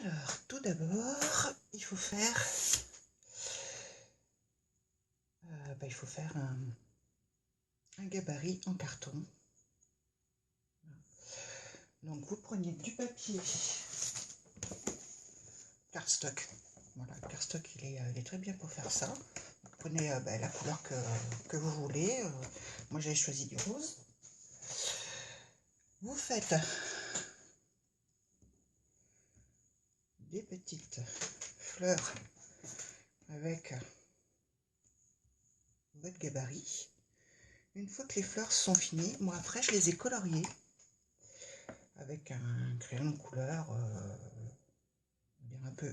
Alors, tout d'abord, il faut faire, un gabarit en carton. Donc, vous prenez du papier cardstock. Voilà, le cardstock, il est très bien pour faire ça. Vous prenez la couleur que vous voulez. Moi, j'ai choisi du rose. Vous faites des petites fleurs avec votre gabarit. Une fois que les fleurs sont finies, moi après je les ai coloriées avec un crayon de couleur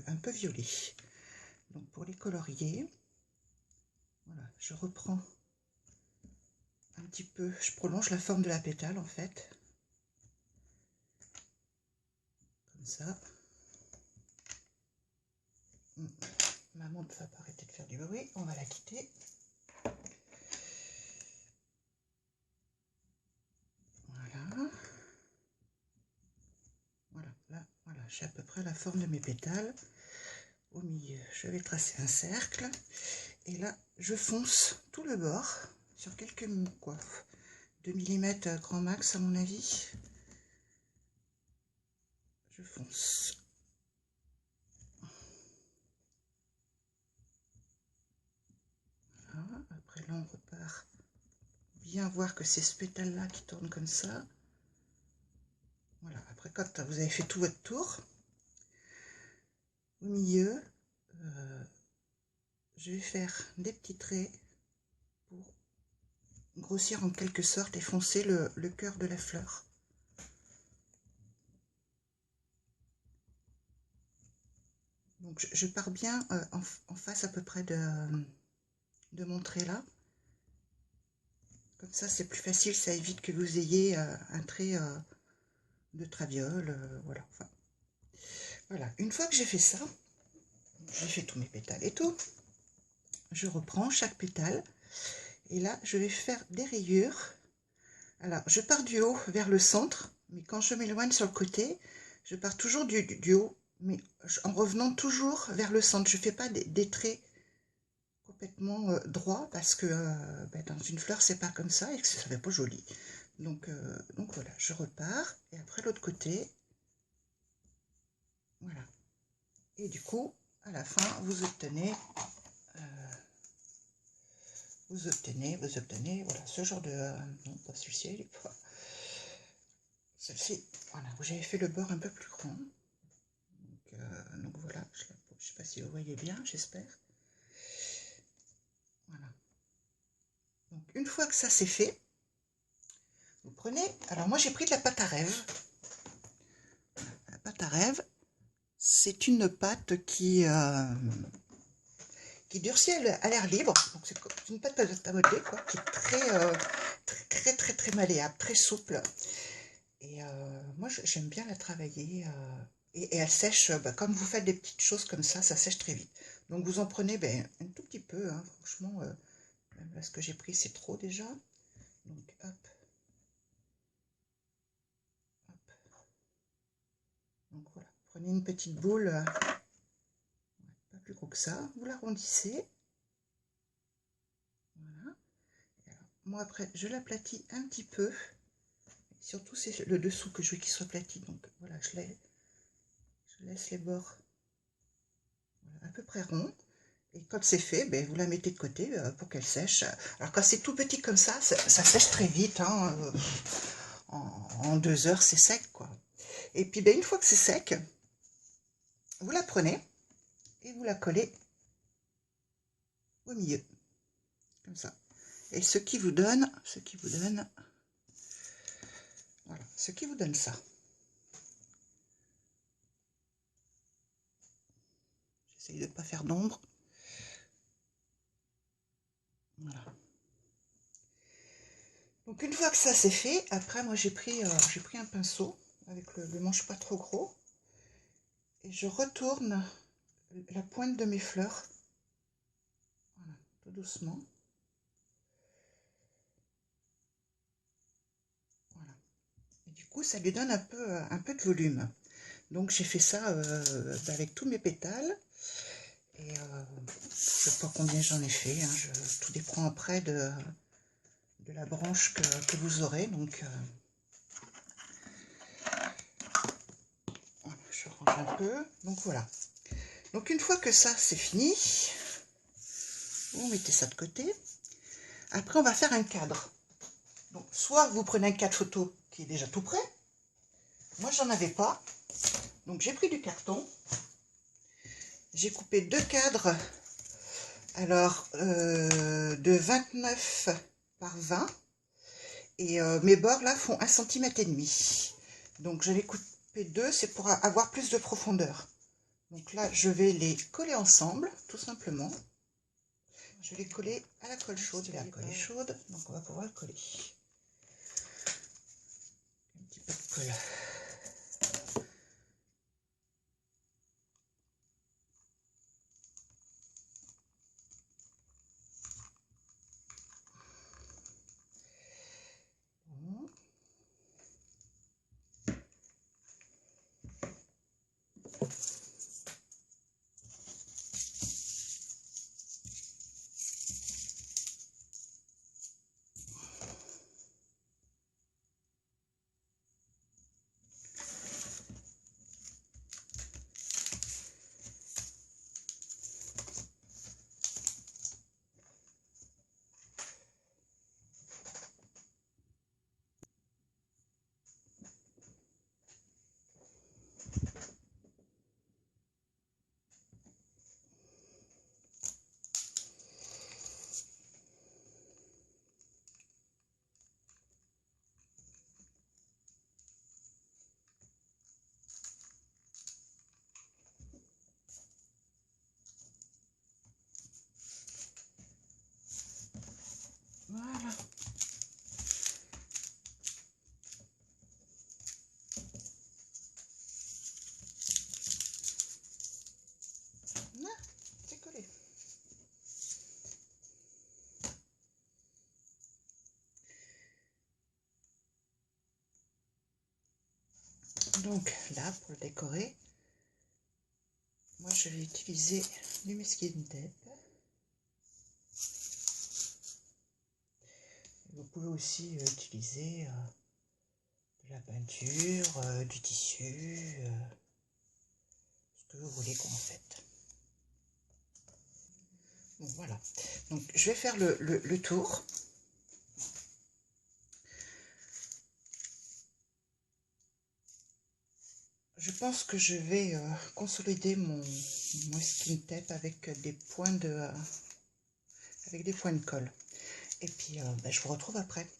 un peu violet. Donc pour les colorier, voilà, je reprends un petit peu, je prolonge la forme de la pétale en fait, comme ça. Ma montre va pas arrêter de faire du bruit, on va la quitter. Voilà. Voilà, là, voilà, j'ai à peu près la forme de mes pétales. Au milieu, je vais tracer un cercle. Et là, je fonce tout le bord sur quelques 2 mm grand max à mon avis. Je fonce. Voilà. Après là, on repart. Bien voir que c'est ce pétale là qui tourne comme ça. Voilà. Après, quand vous avez fait tout votre tour, au milieu, je vais faire des petits traits pour grossir en quelque sorte et foncer le cœur de la fleur. Donc je pars bien en face à peu près de mon trait là. Comme ça c'est plus facile, ça évite que vous ayez un trait de traviole. Voilà. Enfin, voilà. Une fois que j'ai fait ça, j'ai fait tous mes pétales et tout, je reprends chaque pétale et là je vais faire des rayures. Alors je pars du haut vers le centre, mais quand je m'éloigne sur le côté, je pars toujours du haut, mais en revenant toujours vers le centre. Je ne fais pas des traits complètement droits parce que dans une fleur c'est pas comme ça et que ça fait pas joli. Donc voilà, je repars et après l'autre côté, voilà. Et du coup, à la fin, vous obtenez, voilà, ce genre de... non, pas celui-ci, celle-ci, voilà, où j'avais fait le bord un peu plus grand. Donc voilà, je ne sais pas si vous voyez bien, j'espère. Voilà. Donc une fois que ça c'est fait, vous prenez... Alors moi j'ai pris de la pâte à rêve. La pâte à rêve, c'est une pâte qui durcit à l'air libre. Donc c'est une pâte à modeler, quoi, qui est très malléable, très souple. Et moi j'aime bien la travailler. Et elle sèche, quand vous faites des petites choses comme ça sèche très vite. Donc vous en prenez un tout petit peu, hein, franchement. Même là, ce que j'ai pris, c'est trop déjà. Donc hop. Hop. Donc voilà, prenez une petite boule, pas plus gros que ça, vous l'arrondissez. Voilà. Alors, moi après, je l'aplatis un petit peu. Surtout c'est le dessous que je veux qu'il soit aplati. Donc voilà, je laisse les bords à peu près ronds. Et quand c'est fait, vous la mettez de côté pour qu'elle sèche. Alors quand c'est tout petit comme ça sèche très vite. Hein, en 2 heures, c'est sec, quoi. Et puis une fois que c'est sec, vous la prenez et vous la collez au milieu, comme ça. Et ce qui vous donne, voilà, ce qui vous donne ça. J'essaye de ne pas faire d'ombre. Voilà. Donc une fois que ça c'est fait, après moi j'ai pris un pinceau avec le manche pas trop gros et je retourne la pointe de mes fleurs, voilà, tout doucement. Voilà. Et du coup ça lui donne un peu de volume. Donc j'ai fait ça avec tous mes pétales. Et je sais pas combien j'en ai fait, hein, tout dépend après de la branche que vous aurez. Donc voilà, je range un peu. Donc voilà. Donc une fois que ça c'est fini, vous mettez ça de côté. Après on va faire un cadre. Donc soit vous prenez un cadre photo qui est déjà tout prêt. Moi j'en avais pas. Donc j'ai pris du carton. J'ai coupé deux cadres. Alors de 29 par 20. Et mes bords là font 1,5 cm. Donc je vais couper deux, c'est pour avoir plus de profondeur. Donc là je vais les coller ensemble, tout simplement. Je vais les coller à la colle chaude. La colle est chaude, donc on va pouvoir le coller. Un petit peu de colle. Bon. Voilà. Là, c'est collé. Donc là, pour le décorer, moi je vais utiliser du masking tape. Vous pouvez aussi utiliser de la peinture, du tissu, ce que vous voulez qu'on en fait. Bon, voilà. Donc je vais faire le tour. Je pense que je vais consolider mon masking tape avec des points de colle. Et puis je vous retrouve après.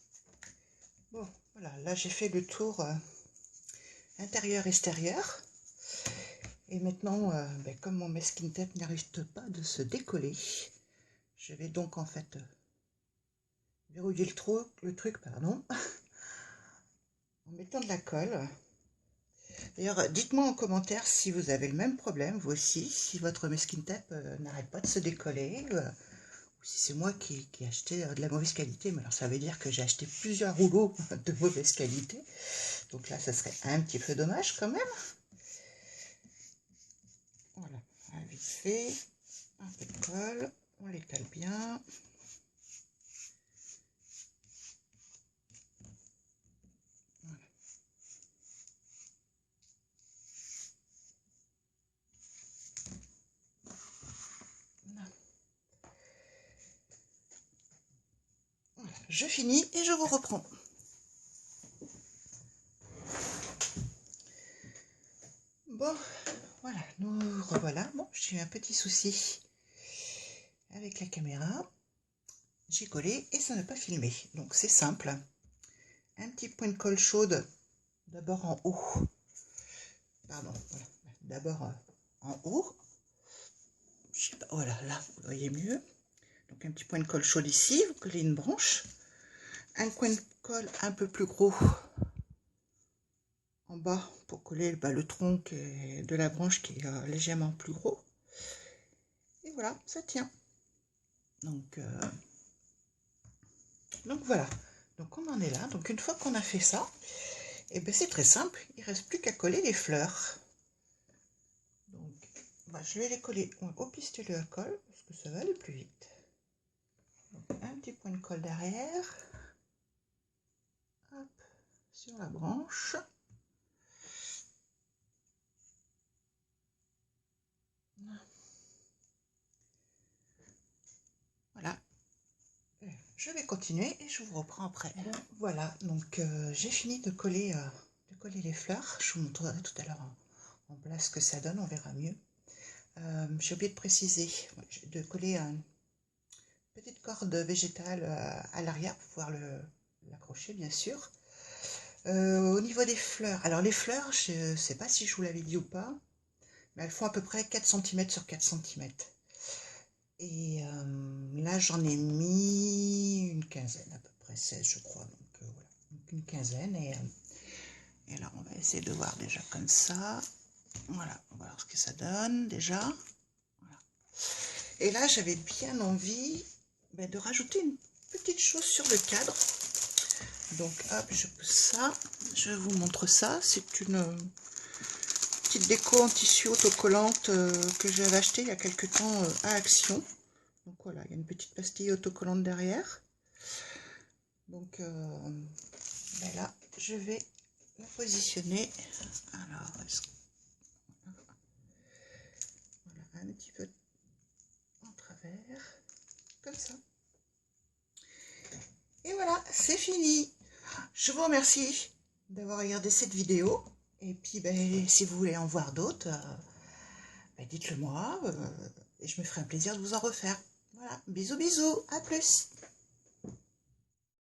Bon, voilà, là j'ai fait le tour intérieur-extérieur. Et maintenant, comme mon masking tape n'arrive pas de se décoller, je vais donc en fait verrouiller le truc, pardon, en mettant de la colle. D'ailleurs, dites-moi en commentaire si vous avez le même problème, vous aussi, si votre masking tape n'arrête pas de se décoller, ou si c'est moi qui ai acheté de la mauvaise qualité. Mais alors ça veut dire que j'ai acheté plusieurs rouleaux de mauvaise qualité. Donc là, ça serait un petit peu dommage quand même. Voilà, vite fait, un peu de colle, on l'étale bien. Voilà. Voilà, je finis et je vous reprends. Bon, voilà, nous revoilà. Bon, j'ai eu un petit souci avec la caméra. J'ai collé et ça n'a pas filmé. Donc c'est simple. Un petit point de colle chaude, d'abord en haut. Pardon, voilà. D'abord en haut. Je sais pas, voilà, là, vous voyez mieux. Donc un petit point de colle chaude ici, vous collez une branche. Un coin de colle un peu plus gros en bas pour coller le tronc de la branche qui est légèrement plus gros. Et voilà, ça tient. Donc voilà. Donc on en est là. Donc une fois qu'on a fait ça, et ben c'est très simple. Il ne reste plus qu'à coller les fleurs. Bah, je vais les coller au pistolet à colle parce que ça va aller plus vite. Donc, un petit point de colle derrière. Hop, sur la branche. Voilà. Je vais continuer et je vous reprends après. Voilà, donc j'ai fini de coller les fleurs. Je vous montrerai tout à l'heure en place ce que ça donne, on verra mieux. J'ai oublié de préciser, de coller une petite corde végétale à l'arrière pour pouvoir l'accrocher, bien sûr. Au niveau des fleurs, alors les fleurs, je ne sais pas si je vous l'avais dit ou pas, mais elles font à peu près 4 cm sur 4 cm. Et là, j'en ai mis une quinzaine, à peu près 16, je crois. Donc voilà, donc une quinzaine. Et là, on va essayer de voir déjà comme ça. Voilà, on va voir ce que ça donne déjà. Voilà. Et là, j'avais bien envie de rajouter une petite chose sur le cadre. Donc, hop, je pousse ça. Je vous montre ça. C'est une petite déco en tissu autocollante que j'avais acheté il y a quelques temps à Action. Donc voilà, il y a une petite pastille autocollante derrière. Donc là, je vais la positionner. Alors, voilà, un petit peu en travers, comme ça. Et voilà, c'est fini. Je vous remercie d'avoir regardé cette vidéo. Et puis, si vous voulez en voir d'autres, dites-le moi. Et je me ferai un plaisir de vous en refaire. Voilà, bisous, bisous, à plus.